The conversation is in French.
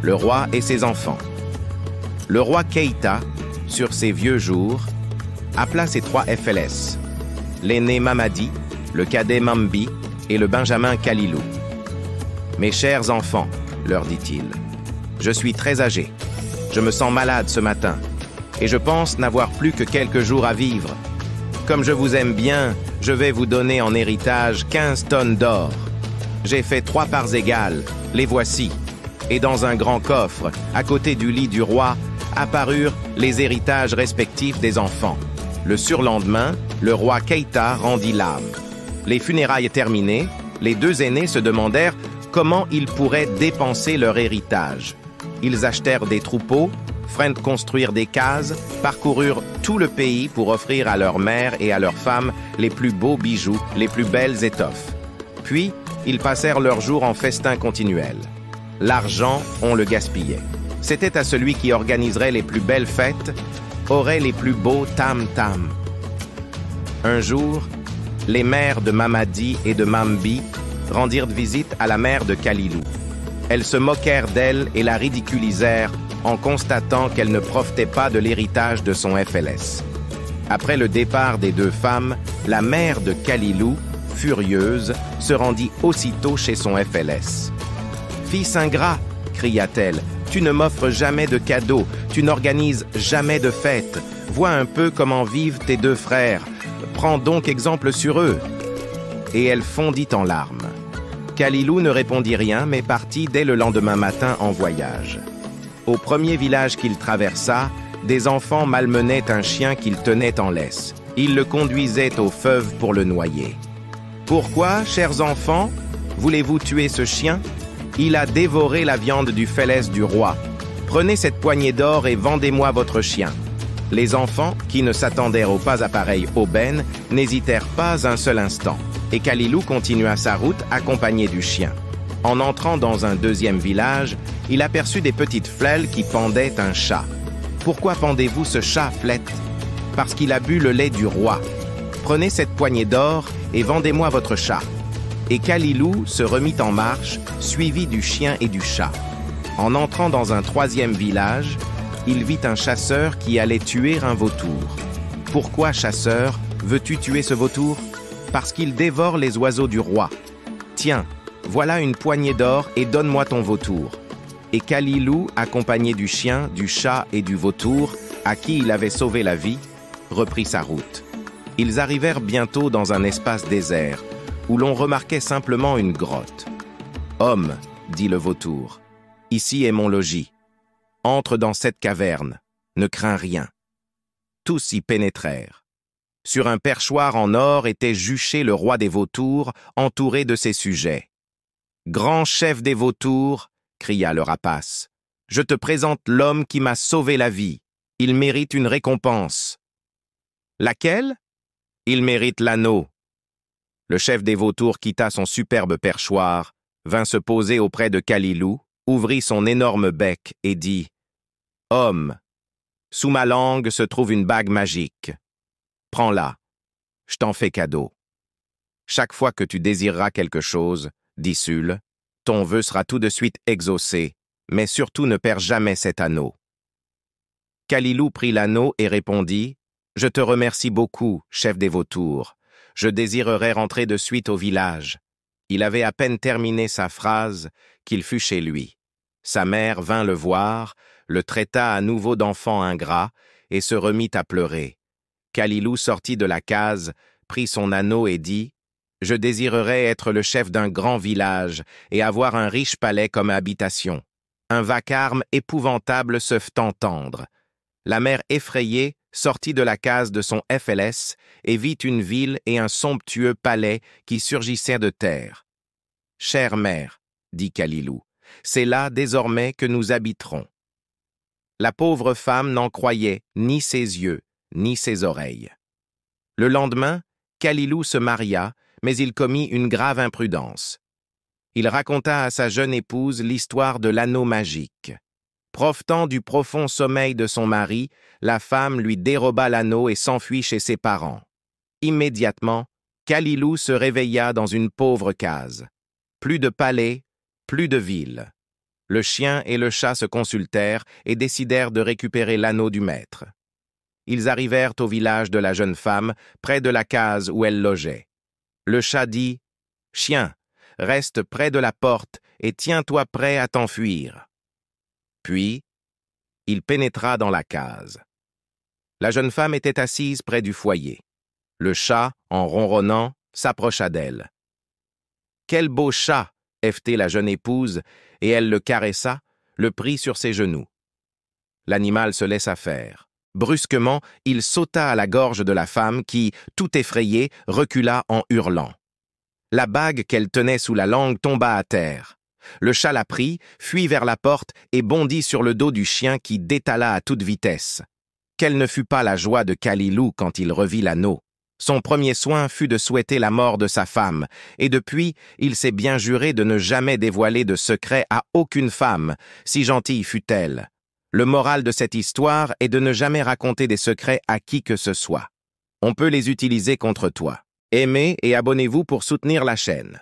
le roi et ses enfants. Le roi Keïta, sur ses vieux jours, appela ses 3 FLS, l'aîné Mamadi, le cadet Mambi et le benjamin Kalilou. « Mes chers enfants, leur dit-il, je suis très âgé, je me sens malade ce matin, et je pense n'avoir plus que quelques jours à vivre. Comme je vous aime bien, je vais vous donner en héritage 15 tonnes d'or. J'ai fait 3 parts égales, les voici. Et dans un grand coffre, à côté du lit du roi, apparurent les héritages respectifs des enfants. Le surlendemain, le roi Keïta rendit l'âme. Les funérailles terminées, les 2 aînés se demandèrent comment ils pourraient dépenser leur héritage. Ils achetèrent des troupeaux, firent construire des cases, parcoururent tout le pays pour offrir à leur mère et à leurs femmes les plus beaux bijoux, les plus belles étoffes. Puis, ils passèrent leurs jours en festin continuel. L'argent, on le gaspillait. C'était à celui qui organiserait les plus belles fêtes, aurait les plus beaux tam-tam. Un jour, les mères de Mamadi et de Mambi rendirent visite à la mère de Kalilou. Elles se moquèrent d'elle et la ridiculisèrent en constatant qu'elle ne profitait pas de l'héritage de son FLS. Après le départ des 2 femmes, la mère de Kalilou, furieuse, se rendit aussitôt chez son FLS. « Fils ingrat !» cria-t-elle, « tu ne m'offres jamais de cadeaux, tu n'organises jamais de fêtes. Vois un peu comment vivent tes 2 frères. Prends donc exemple sur eux. » Et elle fondit en larmes. Kalilou ne répondit rien, mais partit dès le lendemain matin en voyage. Au premier village qu'il traversa, des enfants malmenaient un chien qu'ils tenaient en laisse. Ils le conduisaient aux fèves pour le noyer. « Pourquoi, chers enfants, voulez-vous tuer ce chien? Il a dévoré la viande du félès du roi. Prenez cette poignée d'or et vendez-moi votre chien. » Les enfants, qui ne s'attendèrent pas à pareille aubaine, n'hésitèrent pas un seul instant. Et Kalilou continua sa route accompagné du chien. En entrant dans un 2e village, il aperçut des petites flèles qui pendaient un chat. « Pourquoi pendez-vous ce chat, Flette? »« Parce qu'il a bu le lait du roi. Prenez cette poignée d'or et vendez-moi votre chat. » Et Kalilou se remit en marche, suivi du chien et du chat. En entrant dans un 3e village, il vit un chasseur qui allait tuer un vautour. « Pourquoi, chasseur, veux-tu tuer ce vautour? » Parce qu'il dévore les oiseaux du roi. Tiens, voilà une poignée d'or et donne-moi ton vautour. Et Kalilou, accompagné du chien, du chat et du vautour, à qui il avait sauvé la vie, reprit sa route. Ils arrivèrent bientôt dans un espace désert, où l'on remarquait simplement une grotte. « Homme, dit le vautour, ici est mon logis. Entre dans cette caverne, ne crains rien. » Tous y pénétrèrent. Sur un perchoir en or était juché le roi des vautours, entouré de ses sujets. « Grand chef des vautours, » cria le rapace, « je te présente l'homme qui m'a sauvé la vie. Il mérite une récompense. »« Laquelle ? » ?»« Il mérite l'anneau. » Le chef des vautours quitta son superbe perchoir, vint se poser auprès de Kalilou, ouvrit son énorme bec et dit « Homme, sous ma langue se trouve une bague magique. Prends-la, je t'en fais cadeau. Chaque fois que tu désireras quelque chose, dit Sul, ton vœu sera tout de suite exaucé, mais surtout ne perds jamais cet anneau. » Kalilou prit l'anneau et répondit « Je te remercie beaucoup, chef des vautours. Je désirerais rentrer de suite au village. » Il avait à peine terminé sa phrase qu'il fut chez lui. Sa mère vint le voir, le traita à nouveau d'enfant ingrat et se remit à pleurer. Kalilou sortit de la case, prit son anneau et dit « Je désirerais être le chef d'un grand village et avoir un riche palais comme habitation. » Un vacarme épouvantable se fit entendre. La mère effrayée sortit de la case de son FLS et vit une ville et un somptueux palais qui surgissaient de terre. « Chère mère, dit Kalilou, c'est là désormais que nous habiterons. » La pauvre femme n'en croyait ni ses yeux, ni ses oreilles. Le lendemain, Kalilou se maria, mais il commit une grave imprudence. Il raconta à sa jeune épouse l'histoire de l'anneau magique. Profitant du profond sommeil de son mari, la femme lui déroba l'anneau et s'enfuit chez ses parents. Immédiatement, Kalilou se réveilla dans une pauvre case. Plus de palais, plus de ville. Le chien et le chat se consultèrent et décidèrent de récupérer l'anneau du maître. Ils arrivèrent au village de la jeune femme, près de la case où elle logeait. Le chat dit « Chien, reste près de la porte et tiens-toi prêt à t'enfuir. » Puis, il pénétra dans la case. La jeune femme était assise près du foyer. Le chat, en ronronnant, s'approcha d'elle. « Quel beau chat !» effetait la jeune épouse, et elle le caressa, le prit sur ses genoux. L'animal se laissa faire. Brusquement, il sauta à la gorge de la femme qui, tout effrayée, recula en hurlant. La bague qu'elle tenait sous la langue tomba à terre. Le chat la prit, fuit vers la porte et bondit sur le dos du chien qui détala à toute vitesse. Quelle ne fut pas la joie de Kalilou quand il revit l'anneau. Son premier soin fut de souhaiter la mort de sa femme, et depuis, il s'est bien juré de ne jamais dévoiler de secret à aucune femme, si gentille fût-elle. Le moral de cette histoire est de ne jamais raconter des secrets à qui que ce soit. On peut les utiliser contre toi. Aimez et abonnez-vous pour soutenir la chaîne.